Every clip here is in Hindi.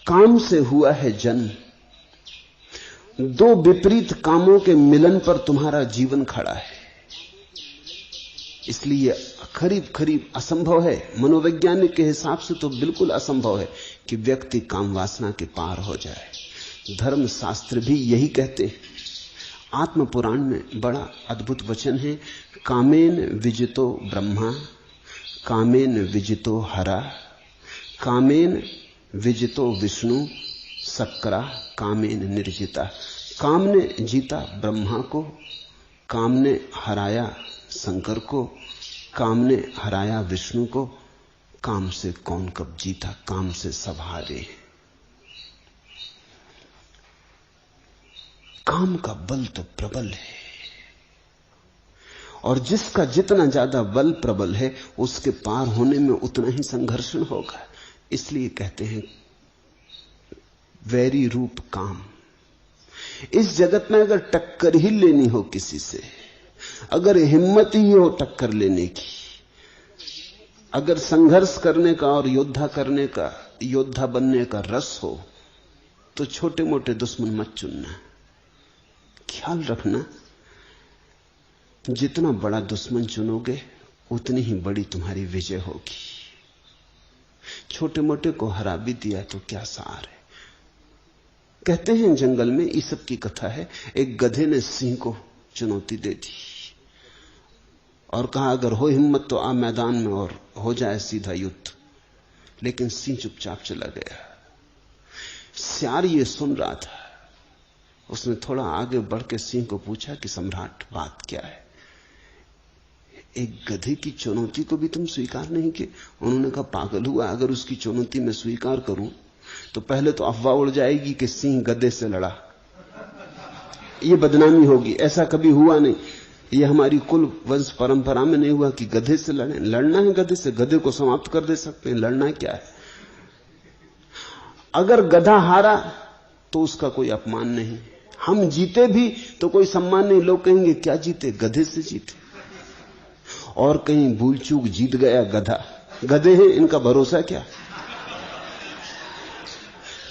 काम से हुआ है जन्म, दो विपरीत कामों के मिलन पर तुम्हारा जीवन खड़ा है। इसलिए करीब करीब असंभव है, मनोवैज्ञानिक के हिसाब से तो बिल्कुल असंभव है कि व्यक्ति काम वासना के पार हो जाए। धर्म शास्त्र भी यही कहते हैं। आत्म पुराण में बड़ा अद्भुत वचन है, कामेन विजितो ब्रह्मा, कामेन विजितो हरा, कामेन विजितो विष्णु, सक्रा कामेन निर्जिता। काम ने जीता ब्रह्मा को, काम ने हराया शंकर को, काम ने हराया विष्णु को। काम से कौन कब जीता, काम से सब हारे। काम का बल तो प्रबल है, और जिसका जितना ज्यादा बल प्रबल है उसके पार होने में उतना ही संघर्षण होगा। इसलिए कहते हैं वैरी रूप काम। इस जगत में अगर टक्कर ही लेनी हो किसी से, अगर हिम्मत ही हो टक्कर लेने की, अगर संघर्ष करने का और योद्धा करने का, योद्धा बनने का रस हो, तो छोटे मोटे दुश्मन मत चुनना। ख्याल रखना, जितना बड़ा दुश्मन चुनोगे उतनी ही बड़ी तुम्हारी विजय होगी। छोटे मोटे को हरा भी दिया तो क्या सार है। कहते हैं जंगल में, ईसप की कथा है, एक गधे ने सिंह को चुनौती दे दी और कहा अगर हो हिम्मत तो आ मैदान में और हो जाए सीधा युद्ध। लेकिन सिंह चुपचाप चला गया। सियार ये सुन रहा था। उसने थोड़ा आगे बढ़ के सिंह को पूछा कि सम्राट बात क्या है, एक गधे की चुनौती को भी तुम स्वीकार नहीं किए? उन्होंने कहा पागल हुआ, अगर उसकी चुनौती मैं स्वीकार करूं तो पहले तो अफवाह उड़ जाएगी कि सिंह गधे से लड़ा, ये बदनामी होगी। ऐसा कभी हुआ नहीं, ये हमारी कुल वंश परंपरा में नहीं हुआ कि गधे से लड़े। लड़ना है गधे से, गधे को समाप्त कर दे सकते हैं, लड़ना क्या है। अगर गधा हारा तो उसका कोई अपमान नहीं, हम जीते भी तो कोई सम्मान नहीं। लोग कहेंगे क्या जीते, गधे से जीते। और कहीं भूल चूक जीत गया गधा, गधे हैं इनका भरोसा क्या।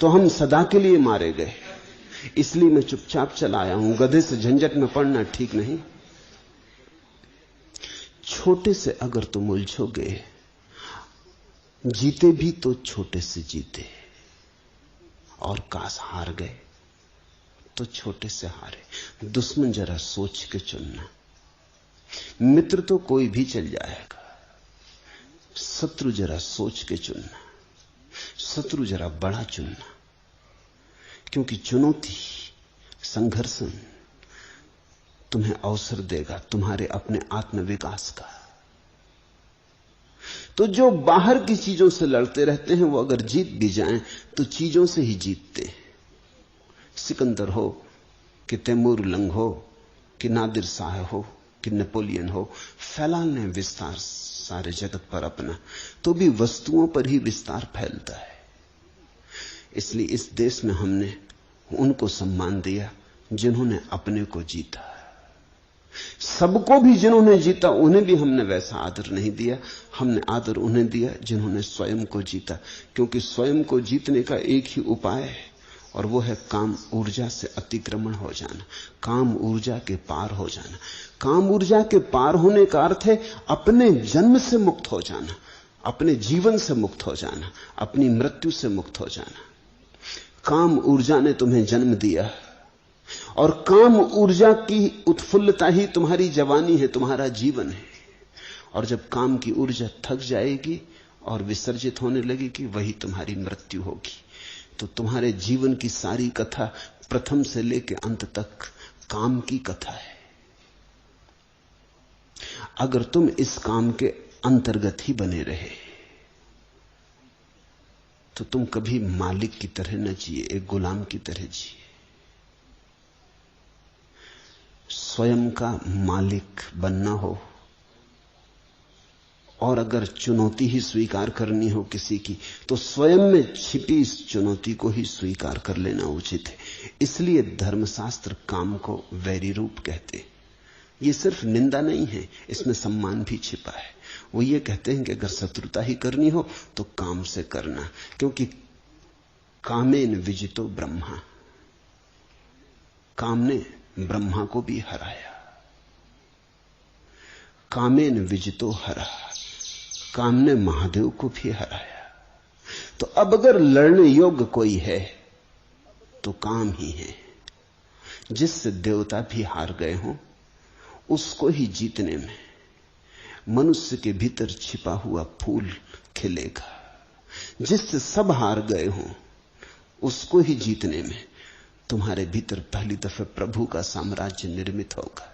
तो हम सदा के लिए मारे गए। इसलिए मैं चुपचाप चला आया हूं, गधे से झंझट में पड़ना ठीक नहीं। छोटे से अगर तुम उलझोगे, जीते भी तो छोटे से जीते, और काश हार गए तो छोटे से हारे। दुश्मन जरा सोच के चुनना। मित्र तो कोई भी चल जाएगा, शत्रु जरा सोच के चुनना। शत्रु जरा बड़ा चुनना, क्योंकि चुनौती, संघर्षण तुम्हें अवसर देगा तुम्हारे अपने आत्मविकास का। तो जो बाहर की चीजों से लड़ते रहते हैं वो अगर जीत भी जाएं तो चीजों से ही जीतते हैं। सिकंदर हो कि तैमूर लंग हो कि नादिर शाह हो कि नेपोलियन हो, फैलाल ने विस्तार सारे जगत पर अपना, तो भी वस्तुओं पर ही विस्तार फैलता है। इसलिए इस देश में हमने उनको सम्मान दिया जिन्होंने अपने को जीता। सबको भी जिन्होंने जीता उन्हें भी हमने वैसा आदर नहीं दिया। हमने आदर उन्हें दिया जिन्होंने स्वयं को जीता, क्योंकि स्वयं को जीतने का एक ही उपाय है, और वो है काम ऊर्जा से अतिक्रमण हो जाना, काम ऊर्जा के पार हो जाना। काम ऊर्जा के पार होने का अर्थ है अपने जन्म से मुक्त हो जाना, अपने जीवन से मुक्त हो जाना, अपनी मृत्यु से मुक्त हो जाना। काम ऊर्जा ने तुम्हें जन्म दिया, और काम ऊर्जा की उत्फुल्लता ही तुम्हारी जवानी है, तुम्हारा जीवन है। और जब काम की ऊर्जा थक जाएगी और विसर्जित होने लगेगी, वही तुम्हारी मृत्यु होगी। तो तुम्हारे जीवन की सारी कथा प्रथम से लेकर अंत तक काम की कथा है। अगर तुम इस काम के अंतर्गत ही बने रहे तो तुम कभी मालिक की तरह न जिए, एक गुलाम की तरह जिए। स्वयं का मालिक बनना हो, और अगर चुनौती ही स्वीकार करनी हो किसी की, तो स्वयं में छिपी इस चुनौती को ही स्वीकार कर लेना उचित है। इसलिए धर्मशास्त्र काम को वैरी रूप कहते हैं। ये सिर्फ निंदा नहीं है, इसमें सम्मान भी छिपा है। वो ये कहते हैं कि अगर शत्रुता ही करनी हो तो काम से करना, क्योंकि कामेन विजितो ब्रह्मा, काम ने ब्रह्मा को भी हराया। कामेन विजितो हरा, काम ने महादेव को भी हराया। तो अब अगर लड़ने योग्य कोई है तो काम ही है। जिससे देवता भी हार गए हों, उसको ही जीतने में मनुष्य के भीतर छिपा हुआ फूल खिलेगा। जिससे सब हार गए हों, उसको ही जीतने में तुम्हारे भीतर पहली दफे प्रभु का साम्राज्य निर्मित होगा।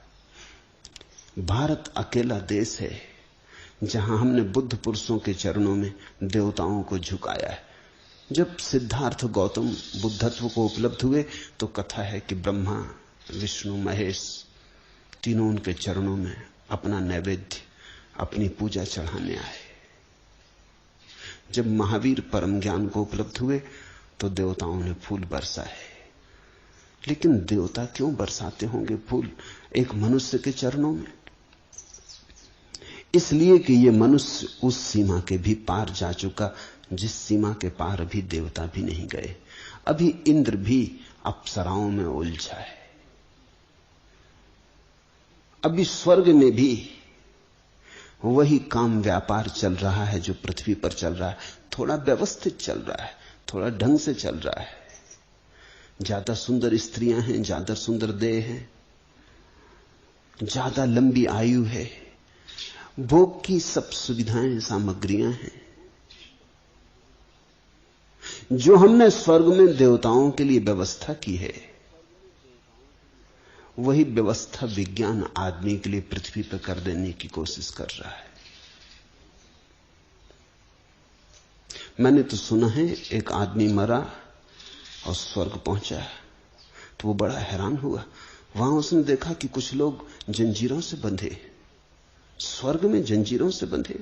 भारत अकेला देश है जहां हमने बुद्ध पुरुषों के चरणों में देवताओं को झुकाया है। जब सिद्धार्थ गौतम बुद्धत्व को उपलब्ध हुए तो कथा है कि ब्रह्मा, विष्णु, महेश तीनों उनके चरणों में अपना नैवेद्य, अपनी पूजा चढ़ाने आए। जब महावीर परम ज्ञान को उपलब्ध हुए तो देवताओं ने फूल बरसाए। लेकिन देवता क्यों बरसाते होंगे फूल एक मनुष्य के चरणों में? इसलिए कि यह मनुष्य उस सीमा के भी पार जा चुका जिस सीमा के पार अभी देवता भी नहीं गए। अभी इंद्र भी अप्सराओं में उलझा है। अभी स्वर्ग में भी वही काम व्यापार चल रहा है जो पृथ्वी पर चल रहा है। थोड़ा व्यवस्थित चल रहा है, थोड़ा ढंग से चल रहा है। ज्यादा सुंदर स्त्रियां हैं, ज्यादा सुंदर देह है, ज्यादा लंबी आयु है, भोग की सब सुविधाएं, सामग्रियां हैं। जो हमने स्वर्ग में देवताओं के लिए व्यवस्था की है, वही व्यवस्था विज्ञान आदमी के लिए पृथ्वी पर कर देने की कोशिश कर रहा है। मैंने तो सुना है एक आदमी मरा और स्वर्ग पहुंचा, तो वो बड़ा हैरान हुआ। वहां उसने देखा कि कुछ लोग जंजीरों से बंधे, स्वर्ग में जंजीरों से बंधे।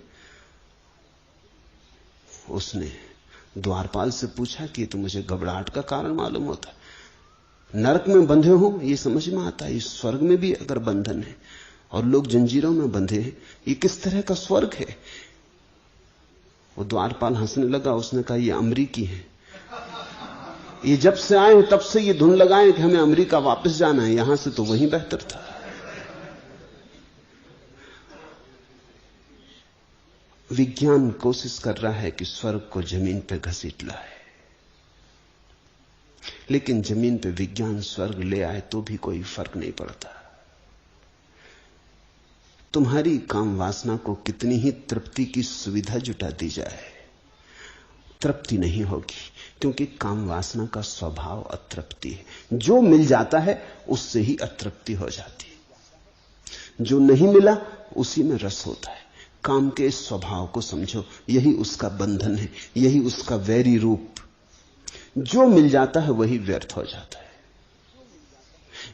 उसने द्वारपाल से पूछा कि तो मुझे घबराहट का कारण मालूम होता, नरक में बंधे हो ये समझ में आता है, इस स्वर्ग में भी अगर बंधन है और लोग जंजीरों में बंधे हैं, ये किस तरह का स्वर्ग है? वो द्वारपाल हंसने लगा। उसने कहा ये अमरीकी है, ये जब से आए हैं तब से ये धुन लगाए कि हमें अमेरिका वापस जाना है, यहां से तो वहीं बेहतर था। विज्ञान कोशिश कर रहा है कि स्वर्ग को जमीन पर घसीट लाए, लेकिन जमीन पे विज्ञान स्वर्ग ले आए तो भी कोई फर्क नहीं पड़ता। तुम्हारी काम वासना को कितनी ही तृप्ति की सुविधा जुटा दी जाए, तृप्ति नहीं होगी, क्योंकि काम वासना का स्वभाव अतृप्ति है। जो मिल जाता है उससे ही अतृप्ति हो जाती है, जो नहीं मिला उसी में रस होता है। काम के इस स्वभाव को समझो, यही उसका बंधन है, यही उसका वैरी रूप। जो मिल जाता है वही व्यर्थ हो जाता है।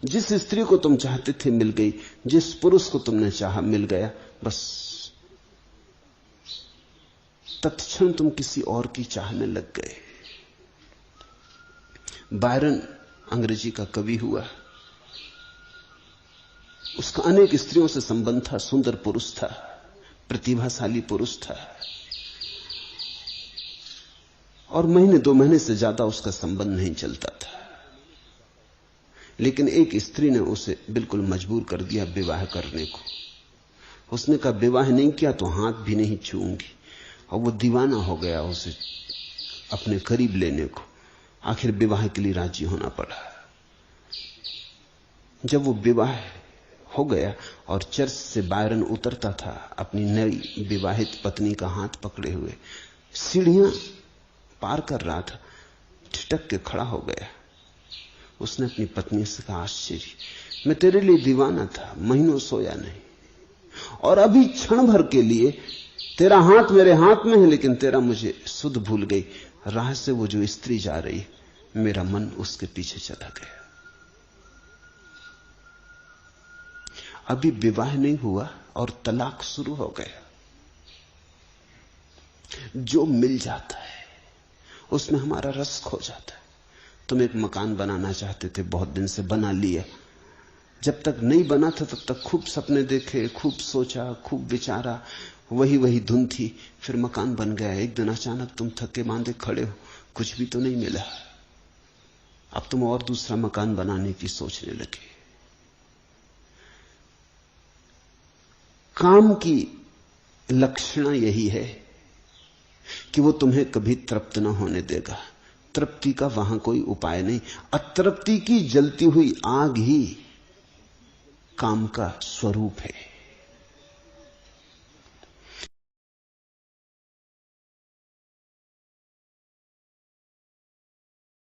जिस स्त्री को तुम चाहते थे मिल गई, जिस पुरुष को तुमने चाहा मिल गया, बस तत्क्षण तुम किसी और की चाहने लग गए। बायरन अंग्रेजी का कवि हुआ, उसका अनेक स्त्रियों से संबंध था, सुंदर पुरुष था, प्रतिभाशाली पुरुष था, और महीने दो महीने से ज्यादा उसका संबंध नहीं चलता था। लेकिन एक स्त्री ने उसे बिल्कुल मजबूर कर दिया विवाह करने को। उसने कहा विवाह नहीं किया तो हाथ भी नहीं छूऊंगी, और वो दीवाना हो गया उसे अपने करीब लेने को। आखिर विवाह के लिए राजी होना पड़ा। जब वो विवाह हो गया और चर्च से बायरन उतरता था अपनी नई विवाहित पत्नी का हाथ पकड़े हुए, सीढ़ियां पार कर रहा था, ठिठक के खड़ा हो गया। उसने अपनी पत्नी से कहा, आश्चर्य, मैं तेरे लिए दीवाना था, महीनों सोया नहीं, और अभी क्षण भर के लिए तेरा हाथ मेरे हाथ में है, लेकिन तेरा मुझे सुध भूल गई। राह से वो जो स्त्री जा रही, मेरा मन उसके पीछे चला गया। अभी विवाह नहीं हुआ और तलाक शुरू हो गया। जो मिल जाता है उसमें हमारा रस खो जाता है। तुम एक मकान बनाना चाहते थे, बहुत दिन से बना लिया, जब तक नहीं बना था तब तक खूब सपने देखे, खूब सोचा, खूब विचारा, वही धुन थी। फिर मकान बन गया। एक दिन अचानक तुम थके मांदे खड़े हो, कुछ भी तो नहीं मिला। अब तुम और दूसरा मकान बनाने की सोचने लगे। काम की लक्षण यही है कि वो तुम्हें कभी तृप्त न होने देगा। तृप्ति का वहां कोई उपाय नहीं। अतृप्ति की जलती हुई आग ही काम का स्वरूप है।